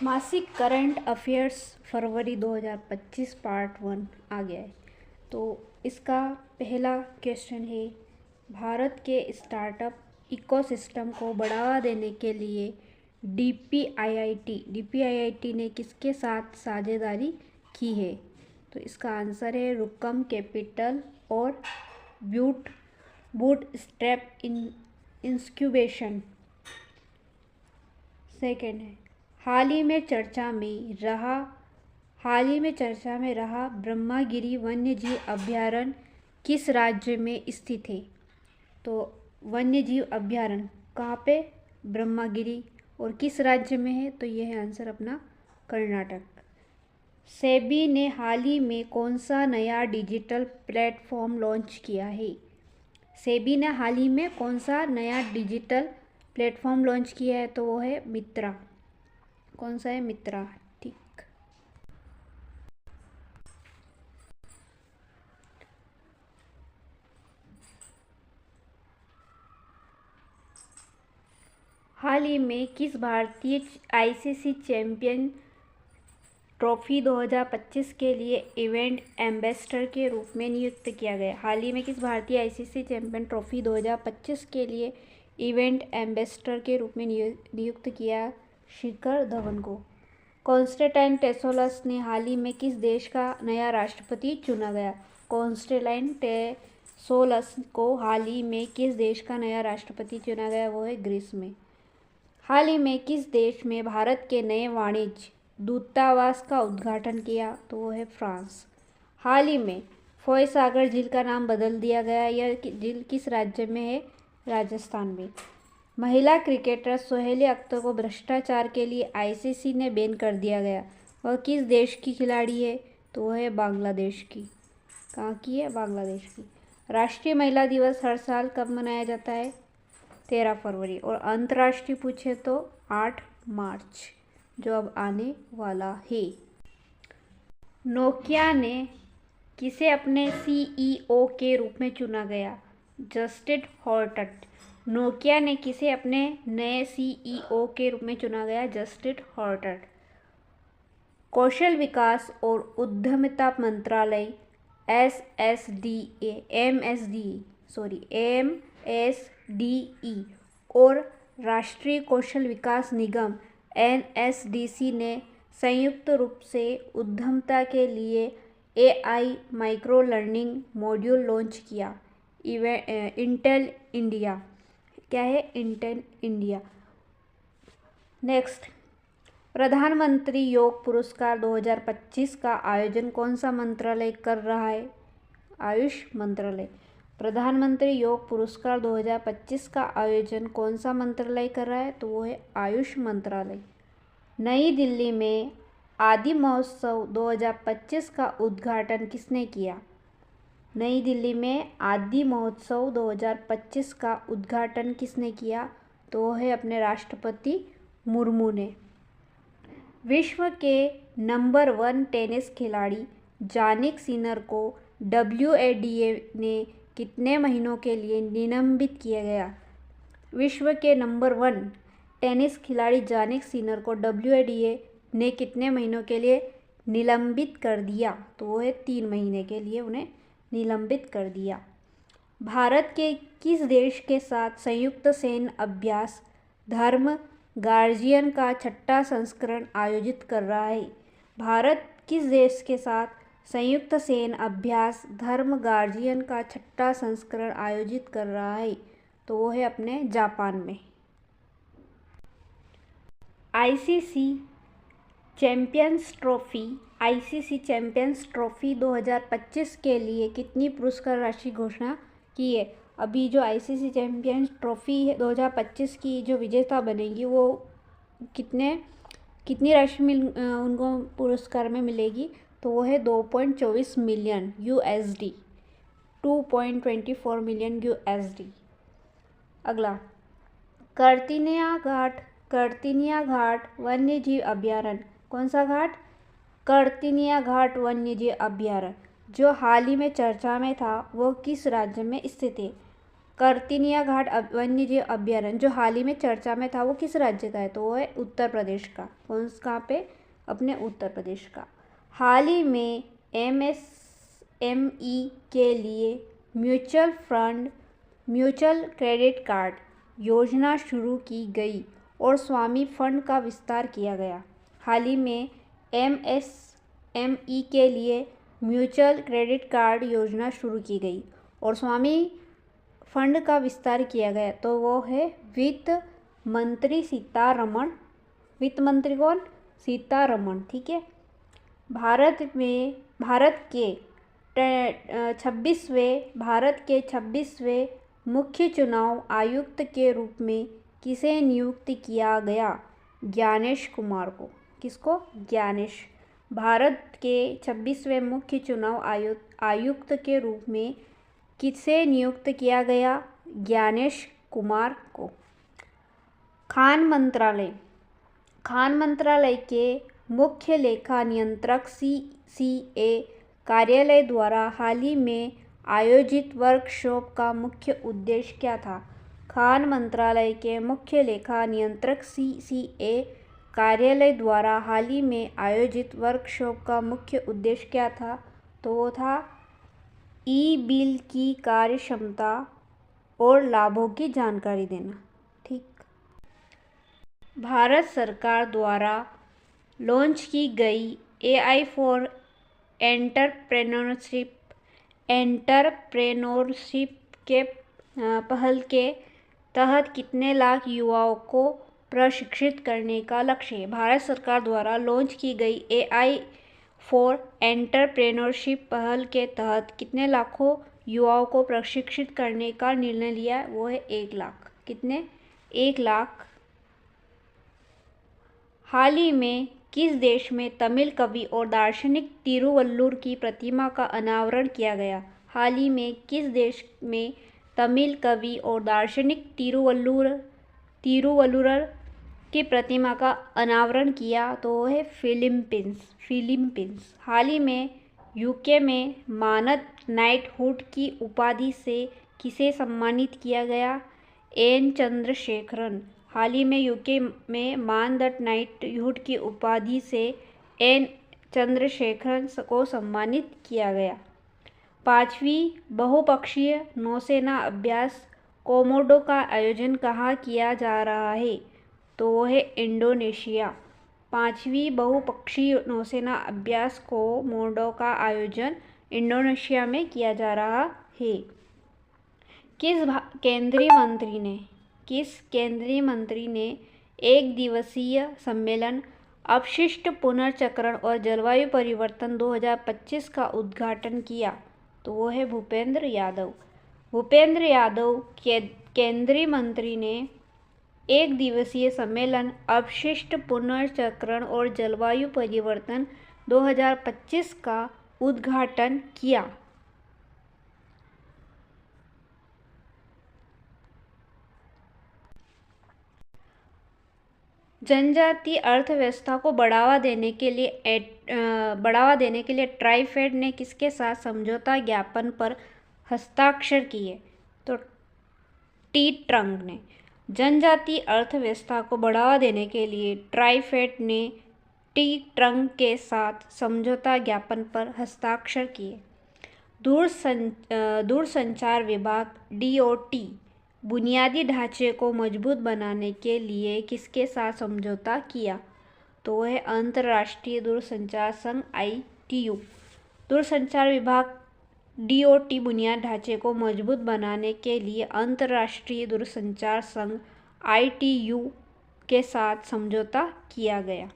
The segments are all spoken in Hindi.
मासिक करंट अफेयर्स फरवरी 2025 पार्ट 1 आ गया है। तो इसका पहला क्वेश्चन है, भारत के स्टार्टअप इकोसिस्टम को बढ़ावा देने के लिए डीपीआईआईटी ने किसके साथ साझेदारी की है? तो इसका आंसर है रुकम कैपिटल और बूटस्ट्रैप इंक्यूबेशन। सेकेंड है, हाल ही में चर्चा में रहा ब्रह्मागिरी वन्यजीव अभयारण्य किस राज्य में स्थित है? तो वन्यजीव अभयारण्य कहाँ पे? ब्रह्मागिरी। और किस राज्य में है? तो यह है आंसर अपना कर्नाटक। सेबी ने हाल ही में कौन सा नया डिजिटल प्लेटफॉर्म लॉन्च किया है? सेबी ने हाल ही में कौन सा नया डिजिटल प्लेटफॉर्म लॉन्च किया है? तो वो है मित्रा। कौन सा है? मित्रा। ठीक। हाल ही में किस भारतीय आईसीसी चैंपियन ट्रॉफी 2025 के लिए इवेंट एम्बेसडर के रूप में नियुक्त किया गया? हाल ही में किस भारतीय आईसीसी चैंपियन ट्रॉफी 2025 के लिए इवेंट एम्बेसडर के रूप में नियुक्त किया? शिखर धवन को। कॉन्स्टेंटाइन टेसोलस ने हाल ही में किस देश का नया राष्ट्रपति चुना गया? कॉन्स्टेंटाइन टेसोलस को हाल ही में किस देश का नया राष्ट्रपति चुना गया? वो है ग्रीस में। हाल ही में किस देश में भारत के नए वाणिज्य दूतावास का उद्घाटन किया? तो वो है फ्रांस। हाल ही में फॉयसागर झील का नाम बदल दिया गया। यह झील किस राज्य में है? राजस्थान में। महिला क्रिकेटर सोहेली अख्तर को भ्रष्टाचार के लिए आईसीसी ने बैन कर दिया गया। वह किस देश की खिलाड़ी है? तो वह है बांग्लादेश की। कहाँ की है? बांग्लादेश की। राष्ट्रीय महिला दिवस हर साल कब मनाया जाता है? 13 फरवरी। और अंतर्राष्ट्रीय पूछे तो 8 मार्च, जो अब आने वाला है। नोकिया ने किसे अपने सीईओ के रूप में चुना गया? Justin Horton. नोकिया ने किसे अपने नए सीईओ के रूप में चुना गया? Justin Horton. कौशल विकास और उद्यमिता मंत्रालय एमएसडीई और राष्ट्रीय कौशल विकास निगम एनएसडीसी ने संयुक्त रूप से उद्यमिता के लिए AI micro learning module launch किया। Intel India. क्या है? Intel India. नेक्स्ट, प्रधानमंत्री योग पुरस्कार 2025 का आयोजन कौन सा मंत्रालय कर रहा है? आयुष मंत्रालय। प्रधानमंत्री योग पुरस्कार 2025 का आयोजन कौन सा मंत्रालय कर रहा है? तो वो है आयुष मंत्रालय। नई दिल्ली में आदि महोत्सव 2025 का उद्घाटन किसने किया? नई दिल्ली में आदि महोत्सव 2025 का उद्घाटन किसने किया? तो वो है अपने राष्ट्रपति मुर्मू ने। विश्व के नंबर 1 टेनिस खिलाड़ी जानिक सिनर को WADA ने कितने महीनों के लिए निलंबित किया गया? विश्व के नंबर 1 टेनिस खिलाड़ी जानिक सिनर को WADA ने कितने महीनों के लिए निलंबित कर दिया? तो वो है 3 महीने के लिए उन्हें निलंबित कर दिया। भारत के किस देश के साथ संयुक्त सैन्य अभ्यास धर्म गार्जियन का 6ठा संस्करण आयोजित कर रहा है? भारत किस देश के साथ संयुक्त सैन्य अभ्यास धर्म गार्जियन का 6ठा संस्करण आयोजित कर रहा है? तो वो है अपने जापान में। आईसीसी चैंपियंस ट्रॉफी 2025 के लिए कितनी पुरस्कार राशि घोषणा की है? अभी जो आईसीसी चैंपियंस ट्रॉफी है 2025 की जो विजेता बनेगी वो कितनी राशि उनको पुरस्कार में मिलेगी? तो वो है 2.24 मिलियन USD, 2.24 मिलियन USD। अगला, कर्तिनिया घाट वन्यजीव अभयारण्य। कौन सा घाट? कर्तिनिया घाट वन्यजीव अभयारण्य, जो हाल ही में चर्चा में था, वो किस राज्य में स्थित है? कर्तिनिया घाट वन्यजीव अभ्यारण्य जो हाल ही में चर्चा में था वो किस राज्य का है? तो वो है उत्तर प्रदेश का। कहाँ पे? अपने उत्तर प्रदेश का। हाल ही में MSME के लिए mutual fund mutual credit card योजना शुरू की गई और स्वामी फंड का विस्तार किया गया। हाल ही में MSME के लिए म्यूचुअल क्रेडिट कार्ड योजना शुरू की गई और स्वामी फंड का विस्तार किया गया। तो वो है वित्त मंत्री सीतारमण। वित्त मंत्री कौन? सीतारमण। ठीक है। भारत के 26वें मुख्य चुनाव आयुक्त के रूप में किसे नियुक्त किया गया? ज्ञानेश कुमार को। किसको? ज्ञानेश। भारत के 26वें मुख्य चुनाव आयुक्त के रूप में किसे नियुक्त किया गया? ज्ञानेश कुमार को। खान मंत्रालय के मुख्य लेखा नियंत्रक CCA कार्यालय द्वारा हाल ही में आयोजित वर्कशॉप का मुख्य उद्देश्य क्या था? खान मंत्रालय के मुख्य लेखा नियंत्रक CCA कार्यालय द्वारा हाल ही में आयोजित वर्कशॉप का मुख्य उद्देश्य क्या था? तो वो था ई-बिल की कार्यक्षमता और लाभों की जानकारी देना। ठीक। भारत सरकार द्वारा लॉन्च की गई AI फॉर एंटरप्रेन्योरशिप के पहल के तहत कितने लाख युवाओं को प्रशिक्षित करने का लक्ष्य है? भारत सरकार द्वारा लॉन्च की गई AI फॉर एंटरप्रेन्योरशिप पहल के तहत कितने लाखों युवाओं को प्रशिक्षित करने का निर्णय लिया है? वो है 1 लाख। कितने? 1 लाख। हाल ही में किस देश में तमिल कवि और दार्शनिक तिरुवल्लुर की प्रतिमा का अनावरण किया गया? हाल ही में किस देश में तमिल कवि और दार्शनिक तिरुवल्लुर की प्रतिमा का अनावरण किया? तो वो है फिलीपींस। हाल ही में UK में मानद नाइटहुड की उपाधि से किसे सम्मानित किया गया? N चंद्रशेखरन। हाल ही में UK में मानद नाइटहुड की उपाधि से N चंद्रशेखरन को सम्मानित किया गया। 5वीं बहुपक्षीय नौसेना अभ्यास कोमोडो का आयोजन कहाँ किया जा रहा है? तो वो है इंडोनेशिया। 5वीं बहुपक्षीय नौसेना अभ्यास कोमोडो का आयोजन इंडोनेशिया में किया जा रहा है। किस केंद्रीय मंत्री ने 1 दिवसीय सम्मेलन अपशिष्ट पुनर्चक्रण और जलवायु परिवर्तन 2025 का उद्घाटन किया? तो वो है भूपेंद्र यादव। केंद्रीय मंत्री ने 1 दिवसीय सम्मेलन अपशिष्ट पुनर्चक्रण और जलवायु परिवर्तन 2025 का उद्घाटन किया। जनजातीय अर्थव्यवस्था को बढ़ावा देने के लिए ट्राइफेड ने किसके साथ समझौता ज्ञापन पर हस्ताक्षर किए? तो टी-ट्रंग ने। जनजातीय अर्थव्यवस्था को बढ़ावा देने के लिए ट्राइफेड ने टी-ट्रंग के साथ समझौता ज्ञापन पर हस्ताक्षर किए। दूरसंचार विभाग DOT बुनियादी ढांचे को मजबूत बनाने के लिए किसके साथ समझौता किया? तो वह है अंतर्राष्ट्रीय दूरसंचार संघ ITU। दूरसंचार विभाग DOT बुनियादी ढांचे को मजबूत बनाने के लिए अंतर्राष्ट्रीय दूरसंचार संघ ITU के साथ समझौता किया गया।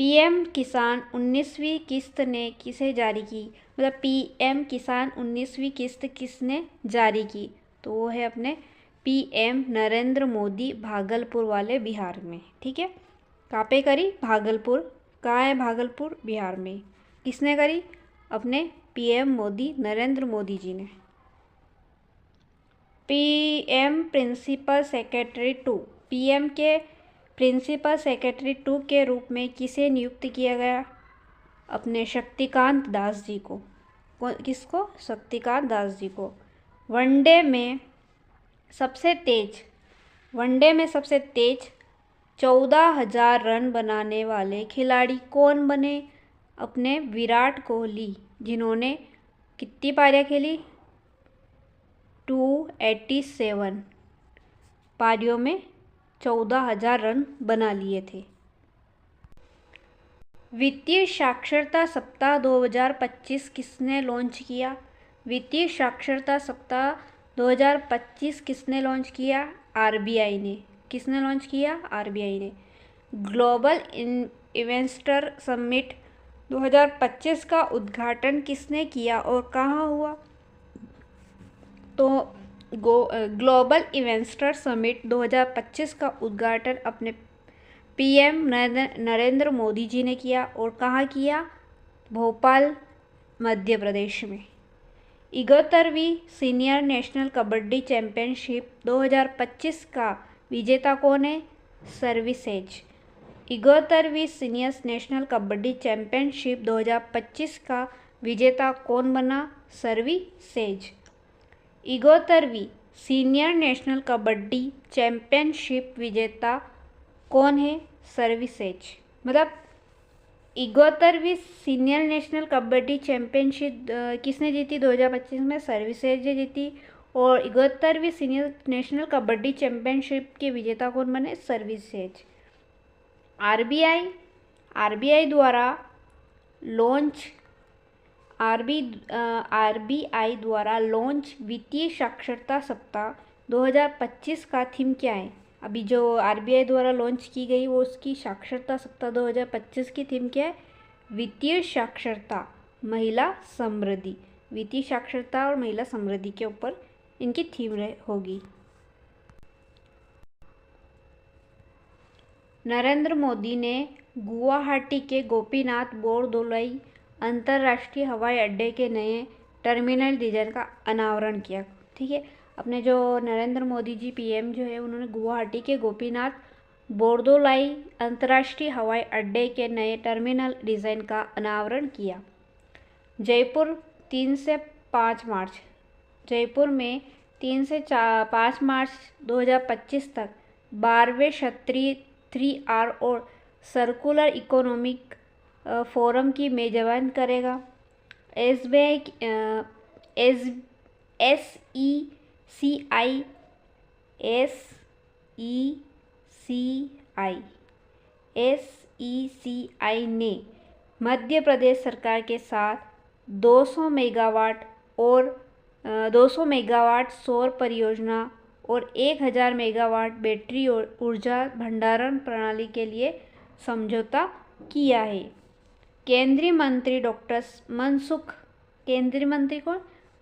PM किसान 19वीं किस्त ने किसे जारी की? मतलब PM किसान 19वीं किस्त किसने जारी की? तो वो है अपने PM नरेंद्र मोदी, भागलपुर वाले बिहार में। ठीक है। कहाँ पे करी? भागलपुर। कहाँ है भागलपुर? बिहार में। किसने करी? अपने PM मोदी, नरेंद्र मोदी जी ने। PM प्रिंसिपल सेक्रेटरी 2 PM के प्रिंसिपल सेक्रेटरी 2 के रूप में किसे नियुक्त किया गया? अपने शक्तिकांत दास जी को। किसको? शक्तिकांत दास जी को। वनडे में सबसे तेज 14,000 रन बनाने वाले खिलाड़ी कौन बने? अपने विराट कोहली, जिन्होंने कितनी पारियां खेली? 287 पारियों में 14,000 रन बना लिए थे। वित्तीय साक्षरता सप्ताह 2025 किसने लॉन्च किया? वित्तीय साक्षरता सप्ताह 2025 किसने लॉन्च किया? आरबीआई ने। किसने लॉन्च किया? आरबीआई ने। ग्लोबल इन्वेस्टर समिट 2025 का उद्घाटन किसने किया और कहाँ हुआ? तो ग्लोबल इन्वेस्टर समिट 2025 का उद्घाटन अपने पीएम नरेंद्र मोदी जी ने किया और कहाँ किया? भोपाल, मध्य प्रदेश में। 71वीं सीनियर नेशनल कबड्डी चैंपियनशिप 2025 का विजेता कौन है? सर्विसेज। 71वीं सीनियर नेशनल कबड्डी चैंपियनशिप 2025 का विजेता कौन बना? सर्विसेज। 71वीं सीनियर नेशनल कबड्डी चैंपियनशिप विजेता कौन है? सर्विसेज। मतलब 71वीं सीनियर नेशनल कबड्डी चैंपियनशिप किसने जीती 2025 में? सर्विसेज ने जीती। और 71वीं सीनियर नेशनल कबड्डी चैंपियनशिप के विजेता कौन बने? सर्विसेज। आरबीआई द्वारा लॉन्च वित्तीय साक्षरता सप्ताह 2025 का थीम क्या है? अभी जो आरबीआई द्वारा लॉन्च की गई वो उसकी साक्षरता सप्ताह 2025 की थीम क्या है? वित्तीय साक्षरता, महिला समृद्धि। वित्तीय साक्षरता और महिला समृद्धि के ऊपर इनकी थीम होगी। नरेंद्र मोदी ने गुवाहाटी के गोपीनाथ बोरदोलाई अंतर्राष्ट्रीय हवाई अड्डे के नए टर्मिनल डिजाइन का अनावरण किया। ठीक है, अपने जो नरेंद्र मोदी जी पीएम जो है उन्होंने गुवाहाटी के गोपीनाथ बोरदोलाई अंतर्राष्ट्रीय हवाई अड्डे के नए टर्मिनल डिज़ाइन का अनावरण किया। जयपुर 3 से 5 मार्च। जयपुर में 3 से 5 मार्च 2025 तक 12वें क्षेत्रीय 3R और सर्कुलर इकोनॉमिक फोरम की मेजबान करेगा। SECI ने मध्य प्रदेश सरकार के साथ 200 मेगावाट सौर परियोजना और 1000 मेगावाट बैटरी ऊर्जा भंडारण प्रणाली के लिए समझौता किया है। केंद्रीय मंत्री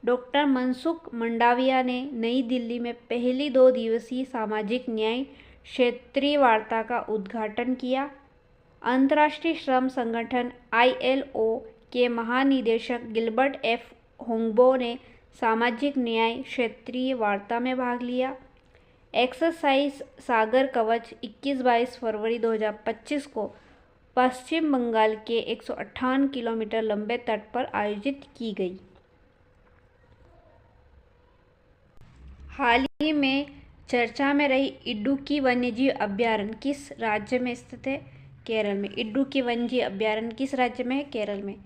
डॉक्टर मनसुख मंडाविया ने नई दिल्ली में पहली 2 दिवसीय सामाजिक न्याय क्षेत्रीय वार्ता का उद्घाटन किया। अंतर्राष्ट्रीय श्रम संगठन ILO के महानिदेशक गिलबर्ट F. होंगबो ने सामाजिक न्याय क्षेत्रीय वार्ता में भाग लिया। एक्सरसाइज सागर कवच 21-22 फरवरी 2025 को पश्चिम बंगाल के 158 किलोमीटर लंबे तट पर आयोजित की गई। हाल ही में चर्चा में रही इडुक्की वन्यजीव अभयारण्य किस राज्य में स्थित है? केरल में। इडुक्की वन्यजीव अभयारण्य किस राज्य में है? केरल में।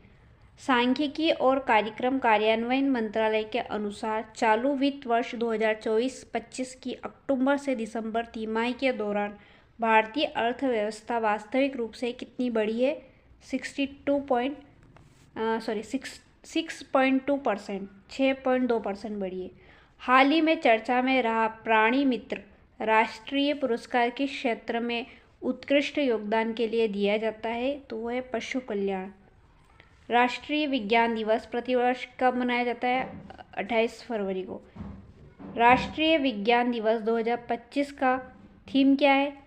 सांख्यिकी और कार्यक्रम कार्यान्वयन मंत्रालय के अनुसार चालू वित्त वर्ष 2024-25 की अक्टूबर से दिसंबर तिमाही के दौरान भारतीय अर्थव्यवस्था वास्तविक रूप से कितनी बढ़ी है? 6.2% बढ़ी है। हाल ही में चर्चा में रहा प्राणी मित्र राष्ट्रीय पुरस्कार किस क्षेत्र में उत्कृष्ट योगदान के लिए दिया जाता है? तो वह है पशु कल्याण। राष्ट्रीय विज्ञान दिवस प्रतिवर्ष कब मनाया जाता है? 28 फरवरी को। राष्ट्रीय विज्ञान दिवस 2025 का थीम क्या है?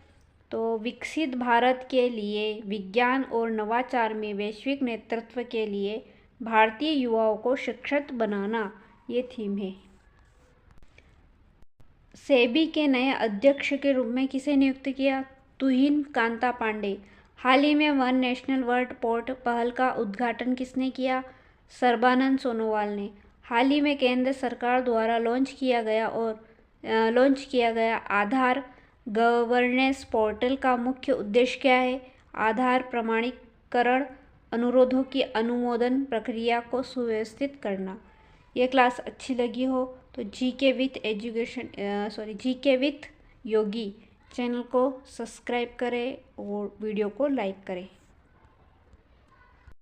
तो विकसित भारत के लिए विज्ञान और नवाचार में वैश्विक नेतृत्व के लिए भारतीय युवाओं को शिक्षित बनाना, ये थीम है। सेबी के नए अध्यक्ष के रूप में किसे नियुक्त किया? तुहिन कांता पांडे। हाल ही में वन नेशनल वर्ल्ड पोर्ट पहल का उद्घाटन किसने किया? सर्बानंद सोनोवाल ने। हाल ही में केंद्र सरकार द्वारा लॉन्च किया गया आधार गवर्नेंस पोर्टल का मुख्य उद्देश्य क्या है? आधार प्रमाणीकरण अनुरोधों की अनुमोदन प्रक्रिया को सुव्यवस्थित करना। ये क्लास अच्छी लगी हो तो जीके विथ योगी चैनल को सब्सक्राइब करें और वीडियो को लाइक करें।